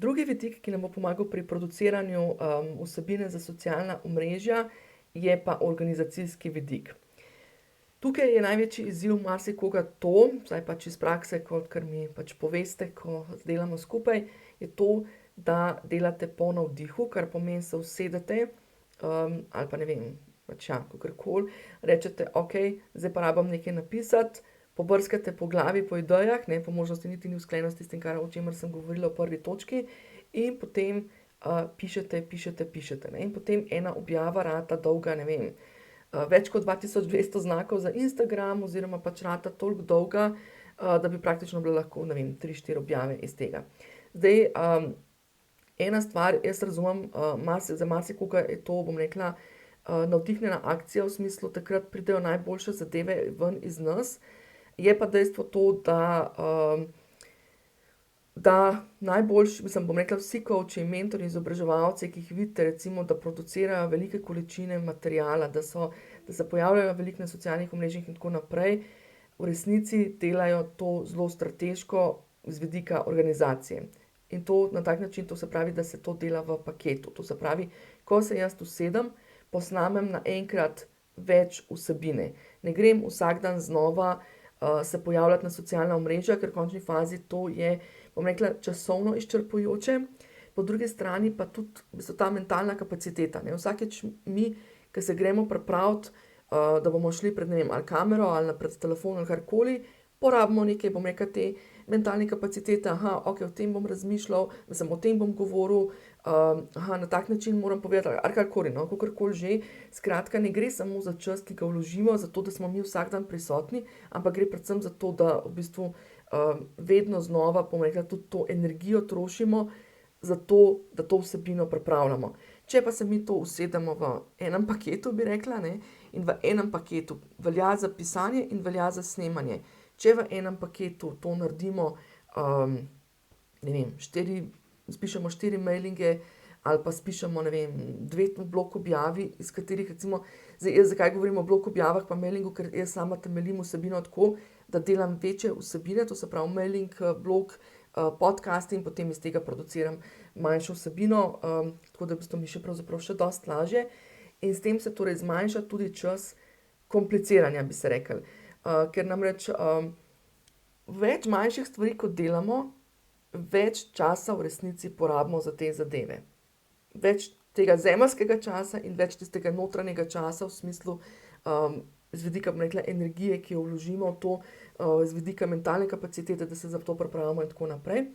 Drugi vidik, ki nam bo pomagal pri produciranju vsebine za socialna omrežja, je pa organizacijski vidik. Tukaj je največji izziv marsikoga to, zdaj pač iz prakse, kar mi pač poveste, ko delamo skupaj, je to, da delate po navdihu, kar pomeni, se usedete, ali pa ne vem, pač ja, kakorkoli, rečete, okej, zdaj pa rabim nekaj napisati, pobrskate po glavi, po idejah, ne, po možnosti niti ni usklajeno s tistim, o čemer sem govorila v prvi točki, in potem pišete, ne, in potem ena objava rata dolga, ne vem, več kot 2200 znakov za Instagram oziroma pač rata toliko dolga, da bi praktično bile lahko, ne vem, 3-4 objave iz tega. Zdaj, ena stvar, jaz razumem, za marsikoga je to, bom rekla, navdihnjena akcija, v smislu takrat pridejo najboljše zadeve ven iz nas, je pa dejstvo to, da najboljši, bom rekla, vsi kovči, mentorji, izobraževalci, ki jih vidite, recimo, da producirajo velike količine materiala, da se pojavljajo veliko na socialnih omrežjih in tako naprej, v resnici delajo to zelo strateško z vidika organizacije. In to na tak način, to se pravi, da se to dela v paketu. To se pravi, ko se jaz usedem, posnamem naenkrat več vsebine. Ne grem vsak dan znova se pojavljati na socialna omrežja, ker v končni fazi to je, bom rekla, časovno izčrpujoče, po drugi strani pa tudi v bistvu ta mentalna kapaciteta, ne. Vsakič mi, ke se gremo pripraviti, da bomo šli pred, ne vem, ali kamero ali pred telefon ali karkoli, porabimo nekaj, bom rekla, te mentalne kapacitete, okej, o tem bom razmišljal, mislim, o tem bom govoril, na tak način moram povedati, ali karkoli, no, kakorkoli že. Skratka, ne gre samo za čas, ki ga vložimo, zato da smo mi vsak dan prisotni, ampak gre predvsem za to, da v bistvu vedno znova, bom rekla, tudi to energijo trošimo zato, da to vsebino pripravljamo. Če pa se mi to usedemo v enem paketu, bi rekla, ne, in v enem paketu velja za pisanje in velja za snemanje. Če v enem paketu to naredimo, ne vem, spišemo 4 mailinge ali pa spišemo, ne vem, 2 blog objavi, iz katerih recimo, zdaj jaz zakaj govorim o blog objavah pa mailingu, ker jaz sama temeljim vsebino tako, da delam večje vsebine, to se pravi mailing, blog, podcast in potem iz tega produciram manjšo vsebino, tako da v bistvu mi je pravzaprav še dosti lažje. In s tem se torej zmanjša tudi čas kompliciranja, bi se reklo. Ker namreč več manjših stvari, kot delamo, več časa v resnici porabimo za te zadeve. Več tega zemeljskega časa in več tistega notranjega časa v smislu z vidika, bom rekla, energije, ki jo vložimo v to, z vidika mentalne kapacitete, da se za to pripravimo in tako naprej.